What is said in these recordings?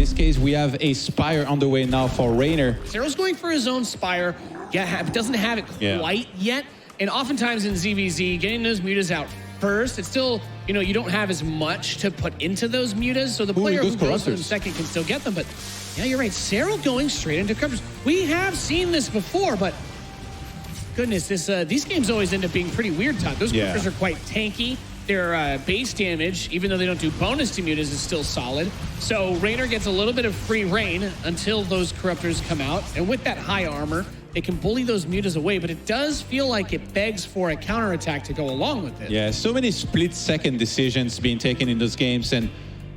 this case, we have a spire on the way now for Reynor. Serral's going for his own spire. Yeah, doesn't have it quite yet. And oftentimes in ZVZ, getting those mutas out first, it's still, you know, you don't have as much to put into those mutas, so the player who goes in second can still get them. But yeah, you're right. Serral going straight into corruptors. We have seen this before, but goodness, these games always end up being pretty weird, Todd. Those corruptors are quite tanky. Their base damage, even though they don't do bonus to mutas, is still solid. So Reynor gets a little bit of free reign until those corruptors come out. And with that high armor, they can bully those mutas away, but it does feel like it begs for a counterattack to go along with it. Yeah, so many split-second decisions being taken in those games. And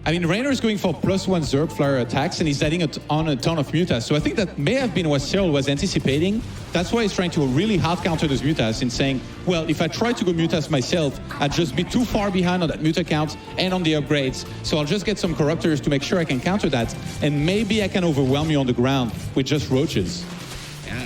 I mean, Reynor is going for +1 Zerg flyer attacks, and he's adding on a ton of mutas. So I think that may have been what Serral was anticipating. That's why he's trying to really hard counter those mutas and saying, well, if I try to go mutas myself, I'd just be too far behind on that muta count and on the upgrades. So I'll just get some corruptors to make sure I can counter that. And maybe I can overwhelm you on the ground with just roaches.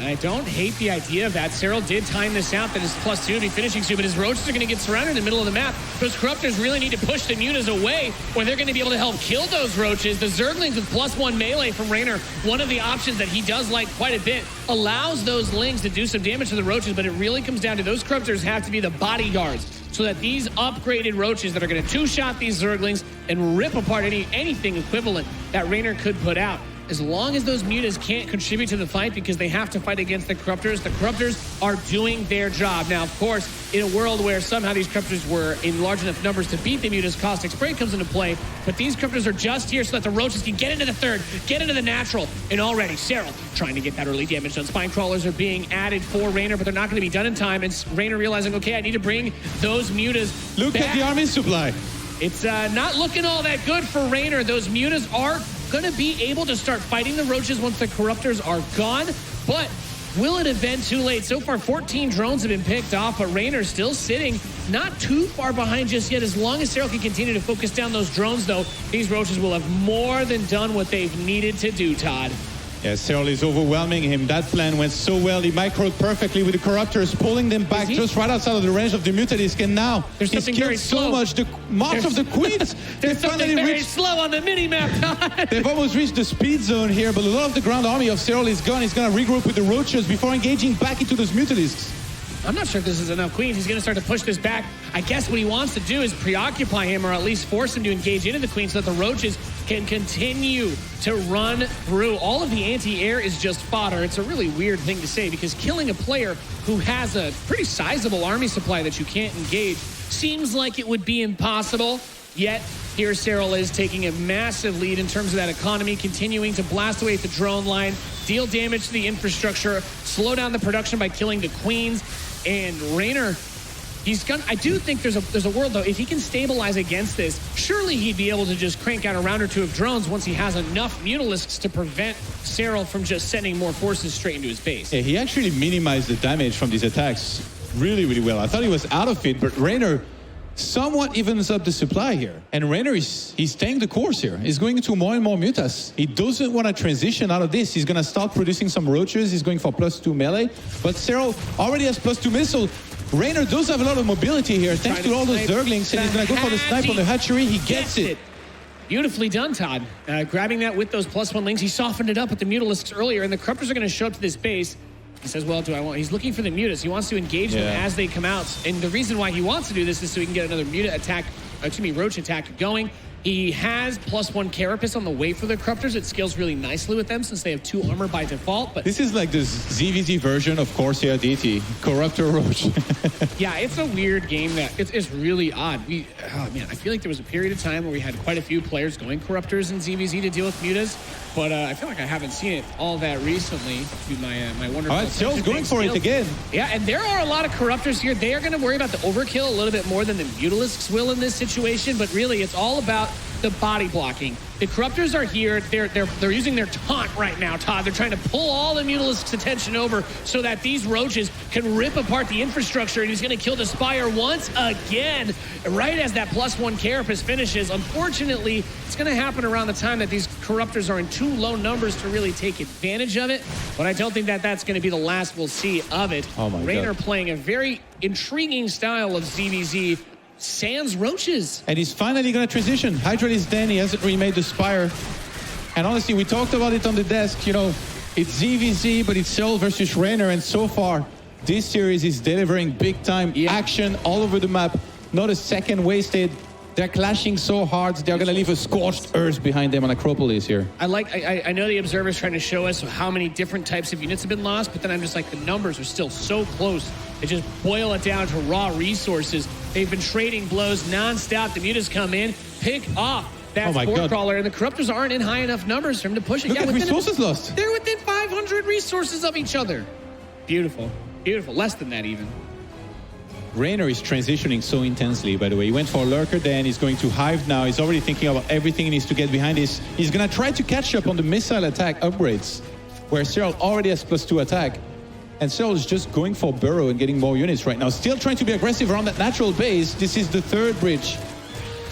I don't hate the idea of that. Serral did time this out that his +2 would be finishing soon, but his roaches are going to get surrounded in the middle of the map. Those corruptors really need to push the mutas away, or they're going to be able to help kill those roaches. The Zerglings with +1 melee from Reynor, one of the options that he does like quite a bit, allows those lings to do some damage to the roaches, but it really comes down to those corruptors have to be the bodyguards, so that these upgraded roaches that are going to two-shot these Zerglings and rip apart anything equivalent that Reynor could put out. As long as those mutas can't contribute to the fight because they have to fight against the corruptors are doing their job. Now, of course, in a world where somehow these corruptors were in large enough numbers to beat the mutas, Caustic Spray comes into play, but these corruptors are just here so that the roaches can get into the third, get into the natural, and already Serral trying to get that early damage done. Spine crawlers are being added for Reynor, but they're not going to be done in time, and Reynor realizing, okay, I need to bring those mutas Look back. at the army supply. It's not looking all that good for Reynor. Those mutas are going to be able to start fighting the roaches once the corruptors are gone, but will it have been too late? So far, 14 drones have been picked off, but Reynor's still sitting not too far behind just yet. As long as Serral can continue to focus down those drones, though, these roaches will have more than done what they've needed to do, Todd. Yeah, Serral is overwhelming him. That plan went so well. He microed perfectly with the corruptors, pulling them back just right outside of the range of the Mutalisks. And now there's he's killed so much. The march of the queens. There's something very slow on the mini-map. They've almost reached the speed zone here, but a lot of the ground army of Serral is gone. He's going to regroup with the roaches before engaging back into those Mutalisks. I'm not sure if this is enough queens. He's going to start to push this back. I guess what he wants to do is preoccupy him, or at least force him to engage into the queen so that the roaches can continue to run through. All of the anti-air is just fodder. It's a really weird thing to say because killing a player who has a pretty sizable army supply that you can't engage seems like it would be impossible. Yet, here Serral is taking a massive lead in terms of that economy, continuing to blast away at the drone line, deal damage to the infrastructure, slow down the production by killing the queens. And Reynor, I do think there's a world, though, if he can stabilize against this, surely he'd be able to just crank out a round or two of drones once he has enough Mutalisks to prevent Serral from just sending more forces straight into his base. Yeah, he actually minimized the damage from these attacks really, really well. I thought he was out of it, but Reynor somewhat evens up the supply here. And Reynor he's staying the course here. He's going into more and more mutas. He doesn't want to transition out of this. He's going to start producing some roaches. He's going for +2 melee. But Serral already has +2 missile. Reynor does have a lot of mobility here thanks to all those Zerglings, and he's going to go for the snipe on the hatchery. He gets it. Beautifully done, Todd. Grabbing that with those +1 lings. He softened it up with the Mutalisks earlier, and the corruptors are going to show up to this base. He says, well, he's looking for the mutas. He wants to engage them as they come out. And the reason why he wants to do this is so he can get another roach attack going. He has +1 carapace on the way for the corruptors. It scales really nicely with them since they have 2 armor by default. But this is like the ZVZ version of Corsair DT, Corruptor Roach. Yeah, it's a weird game that it's really odd. I feel like there was a period of time where we had quite a few players going corruptors in ZVZ to deal with mutas, but I feel like I haven't seen it all that recently. To my wonderful. All right, Serral's going for it again. Yeah, and there are a lot of corruptors here. They are going to worry about the overkill a little bit more than the Mutalisks will in this situation, but really it's all about the body blocking. The corruptors are here. They're using their taunt right now, Todd. They're trying to pull all the Mutalisks' attention over so that these roaches can rip apart the infrastructure, and he's going to kill the spire once again, right as that +1 carapace finishes. Unfortunately, it's going to happen around the time that these corruptors are in too low numbers to really take advantage of it, but I don't think that that's going to be the last we'll see of it. Oh my Reynor God. playing a very intriguing style of ZVZ. Sans roaches. And he's finally going to transition. Hydra is dead. He hasn't remade the spire. And honestly, we talked about it on the desk. You know, it's ZVZ, but it's Serral versus Reynor. And so far, this series is delivering big time action all over the map. Not a second wasted. They're clashing so hard, they're going to leave a scorched earth behind them on Acropolis here. I know the Observer's trying to show us how many different types of units have been lost, but then I'm just like, the numbers are still so close. They just boil it down to raw resources. They've been trading blows nonstop. The mutas come in, pick off that Spore Crawler, and the Corruptors aren't in high enough numbers for him to push it. Look at resources lost. They're within 500 resources of each other. Beautiful. Beautiful. Less than that even. Reynor is transitioning so intensely, by the way. He went for Lurker then, he's going to Hive now. He's already thinking about everything he needs to get behind this. He's going to try to catch up on the missile attack upgrades, where Serral already has +2 attack. And Serral is just going for Burrow and getting more units right now. Still trying to be aggressive around that natural base. This is the third bridge.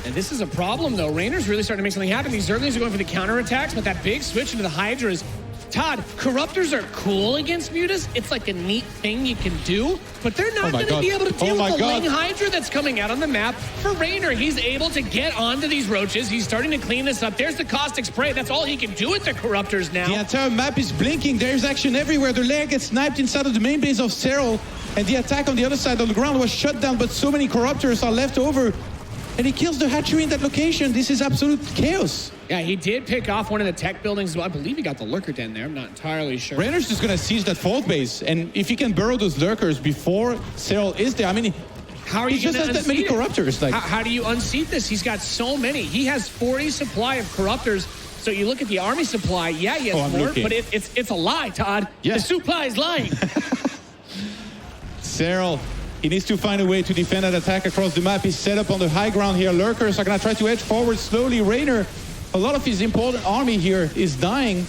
And this is a problem, though. Reynor's really starting to make something happen. These Zerglings are going for the counterattacks, but that big switch into the Hydras. Todd, Corruptors are cool against mutas. It's like a neat thing you can do, but they're not going to be able to deal with the Ling Hydra that's coming out on the map. For Reynor, he's able to get onto these roaches. He's starting to clean this up. There's the Caustic spray. That's all he can do with the Corruptors now. The entire map is blinking. There's action everywhere. The lair gets sniped inside of the main base of Serral, and the attack on the other side of the ground was shut down, but so many Corruptors are left over. And he kills the hatchery in that location. This is absolute chaos. Yeah, he did pick off one of the tech buildings. Well, I believe he got the Lurker den there. I'm not entirely sure. Reynor's just going to seize that fourth base. And if he can burrow those Lurkers before Serral is there, I mean, how are you he just has that many Corruptors. Like, how do you unseat this? He's got so many. He has 40 supply of Corruptors. So you look at the army supply. Yeah, he has more, but it's a lie, Todd. Yes. The supply is lying. Serral, he needs to find a way to defend that attack across the map. He's set up on the high ground here. Lurkers are going to try to edge forward slowly. Reynor, a lot of his important army here is dying.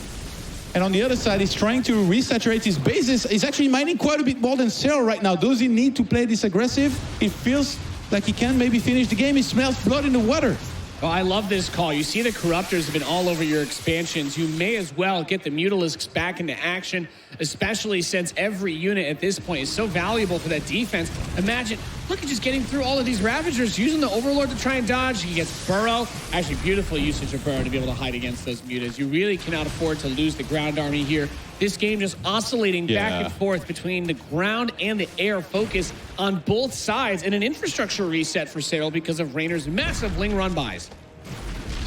And on the other side, he's trying to resaturate his bases. He's actually mining quite a bit more than Serral right now. Does he need to play this aggressive? It feels like he can maybe finish the game. He smells blood in the water. Oh, I love this call. You see the Corruptors have been all over your expansions. You may as well get the Mutalisks back into action, especially since every unit at this point is so valuable for that defense. Imagine, look at just getting through all of these Ravagers, using the Overlord to try and dodge. He gets Burrow. Actually, beautiful usage of Burrow to be able to hide against those mutas. You really cannot afford to lose the ground army here. This game just oscillating back and forth between the ground and the air focus on both sides, and an infrastructure reset for Serral because of Reynor's massive Ling run buys.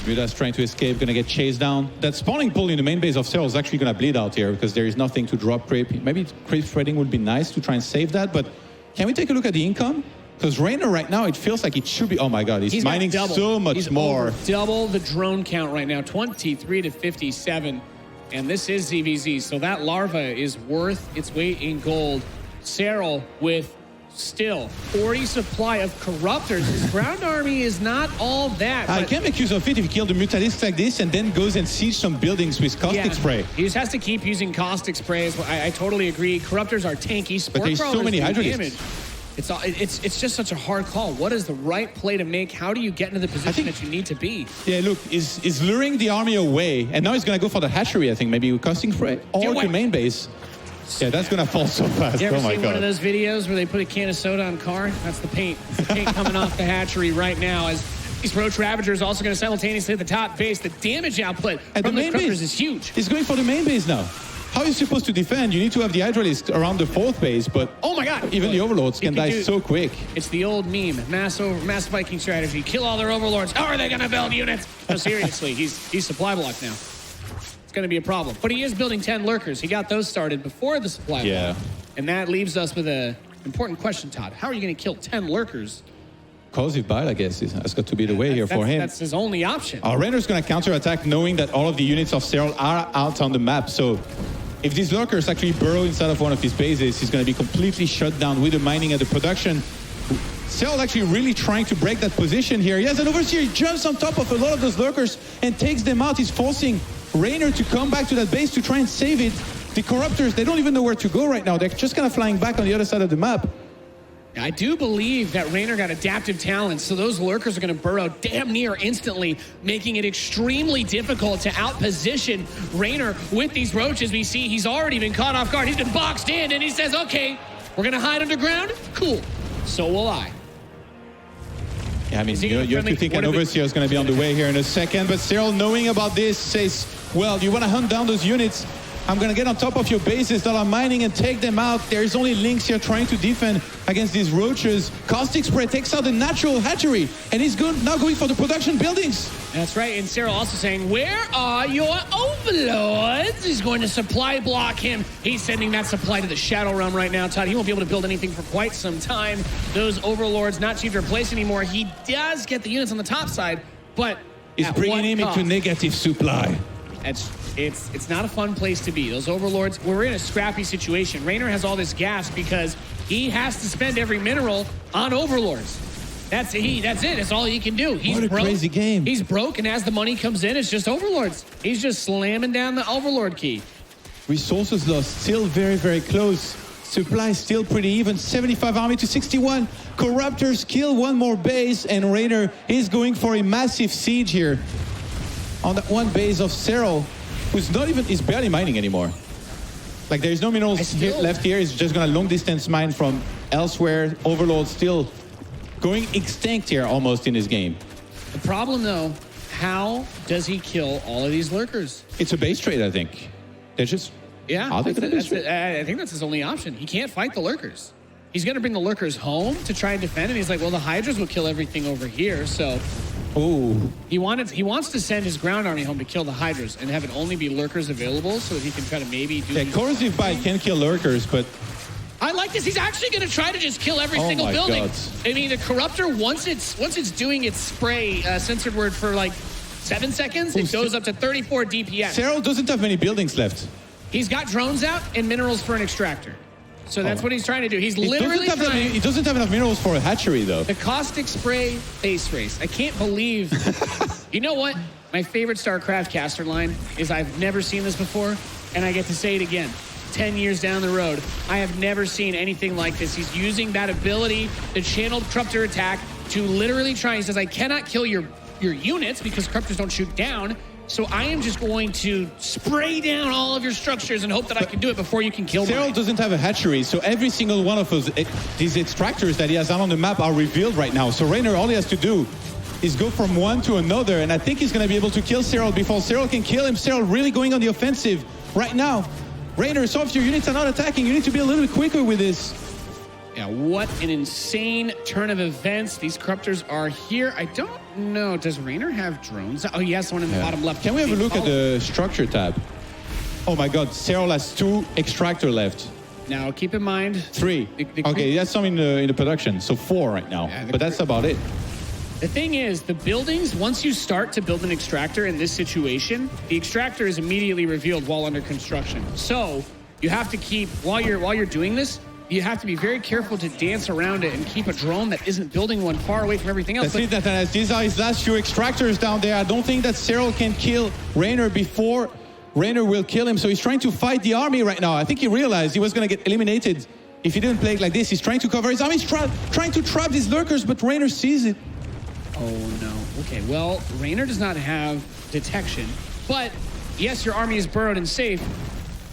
Muta's trying to escape, gonna get chased down. That spawning pool in the main base of Serral is actually gonna bleed out here because there is nothing to drop creep. Maybe creep spreading would be nice to try and save that, but can we take a look at the income? Because Reynor right now, it feels like it should be, oh my God, he's mining so much more. Over double the drone count right now, 23 to 57. And this is ZVZ, so that larva is worth its weight in gold. Serral with still 40 supply of Corruptors. His ground army is not all that. I can't make use of it if he killed the Mutalisks like this and then goes and siege some buildings with Caustic spray. He just has to keep using Caustic spray. I totally agree. Corruptors are tanky. But there's so many Hydralisks. It's just such a hard call. What is the right play to make? How do you get into the position that you need to be? Yeah, look, is luring the army away, and now he's going to go for the hatchery, I think, maybe with Caustic spray, or the main base. Yeah, that's going to fall so fast. You ever seen one of those videos where they put a can of soda on a car? That's the paint. The paint coming off the hatchery right now as these Roach Ravagers also going to simultaneously hit the top base. The damage output from the Corruptors is huge. He's going for the main base now. How are you supposed to defend? You need to have the Hydralisk around the fourth base, but oh my God, even the Overlords can die so quick. It's the old meme, mass Viking strategy. Kill all their Overlords. How are they going to build units? No, seriously, he's supply blocked now. It's going to be a problem. But he is building 10 Lurkers. He got those started before the supply block. And that leaves us with an important question, Todd. How are you going to kill 10 Lurkers? Caustic bite, I guess, has got to be the way here for him. That's his only option. Reynor's going to counterattack knowing that all of the units of Serral are out on the map, so if these Lurkers actually burrow inside of one of his bases, he's going to be completely shut down with the mining and the production. Serral actually really trying to break that position here. He has an overseer. He jumps on top of a lot of those Lurkers and takes them out. He's forcing Reynor to come back to that base to try and save it. The Corruptors, they don't even know where to go right now. They're just kind of flying back on the other side of the map. I do believe that Reynor got adaptive talents, so those Lurkers are going to burrow damn near instantly, making it extremely difficult to outposition Reynor with these roaches. We see he's already been caught off guard. He's been boxed in, and he says, okay, we're going to hide underground? Cool. So will I. Yeah, I mean, you have to think an overseer is going to be on the way here in a second, but Serral, knowing about this, says, well, you want to hunt down those units. I'm going to get on top of your bases that are mining and take them out. There's only Lynx here trying to defend against these roaches. Caustic Spray takes out the natural hatchery, and he's now going for the production buildings. That's right, and Serral also saying, where are your overlords? He's going to supply block him. He's sending that supply to the Shadow Realm right now, Todd. He won't be able to build anything for quite some time. Those overlords not cheap to replace anymore. He does get the units on the top side, but he's bringing him into negative supply. It's not a fun place to be. Those overlords, we're in a scrappy situation. Reynor has all this gas because he has to spend every mineral on overlords. That's it. That's all he can do. What a crazy game. He's broke, and as the money comes in, it's just overlords. He's just slamming down the overlord key. Resources lost, still very, very close. Supply still pretty even. 75 army to 61. Corruptors kill one more base, and Reynor is going for a massive siege here on that one base of Serral, he's barely mining anymore. Like, there's no minerals left here. He's just gonna long distance mine from elsewhere. Overlord still going extinct here almost in this game. The problem, though, how does he kill all of these lurkers? It's a base trade, I think. They're just... Yeah, I think that's his only option. He can't fight the lurkers. He's gonna bring the lurkers home to try and defend, and he's like, well, the Hydras will kill everything over here, so... Ooh. He wants to send his ground army home to kill the Hydras and have it only be lurkers available so that he can try to maybe do... Yeah, corrosive bite can kill lurkers, but... I like this. He's actually going to try to just kill every single building. God. I mean, the Corruptor, once it's doing its spray censored word for like 7 seconds, it goes up to 34 DPS. Serral doesn't have many buildings left. He's got drones out and minerals for an extractor. So that's what he's trying to do. He's literally trying... He doesn't have enough minerals for a hatchery, though. The Caustic Spray base race. I can't believe... You know what? My favorite StarCraft caster line is, I've never seen this before, and I get to say it again. 10 years down the road, I have never seen anything like this. He's using that ability, the channeled Corruptor attack, to literally try. He says, I cannot kill your units because Corruptors don't shoot down. So I am just going to spray down all of your structures and hope that I can do it before you can kill me. Serral doesn't have a hatchery, so every single one of these extractors that he has out on the map are revealed right now. So Reynor, all he has to do is go from one to another, and I think he's going to be able to kill Serral before Serral can kill him. Serral really going on the offensive right now. Reynor, so if your units are not attacking, you need to be a little bit quicker with this. Yeah, what an insane turn of events. These Corruptors are here. I don't know. Does Reynor have drones? Oh, he has one in the bottom left. Can we have a look at the structure tab? Oh my God, Serral has 2 extractor left. Now, keep in mind... 3. Okay, that's some in the production, so 4 right now. Yeah, but that's about it. The thing is, the buildings, once you start to build an extractor in this situation, the extractor is immediately revealed while under construction. So you have to keep, while you're doing this, you have to be very careful to dance around it and keep a drone that isn't building one far away from everything else. These are his last few extractors down there. I don't think that Serral can kill Reynor before Reynor will kill him. So he's trying to fight the army right now. I think he realized he was going to get eliminated if he didn't play it like this. He's trying to cover his army. He's trying to trap these lurkers, but Reynor sees it. Oh, no. Okay, well, Reynor does not have detection, but yes, your army is burrowed and safe.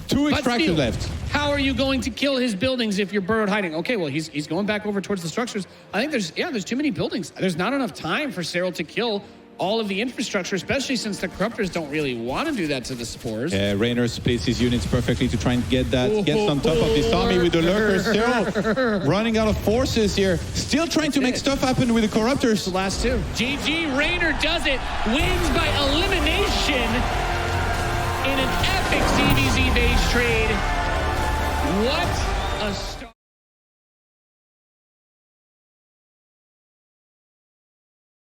2 extractors left. How are you going to kill his buildings if you're burrowed hiding? Okay, well, he's going back over towards the structures. I think there's too many buildings. There's not enough time for Serral to kill all of the infrastructure, especially since the Corruptors don't really want to do that to the Spores. Reynor splits his units perfectly to try and get on top of this army with the Lurkers. Serral running out of forces here. Still trying to make stuff happen with the Corruptors. The last 2. GG, Reynor does it. Wins by elimination in an epic CVZ base trade. What a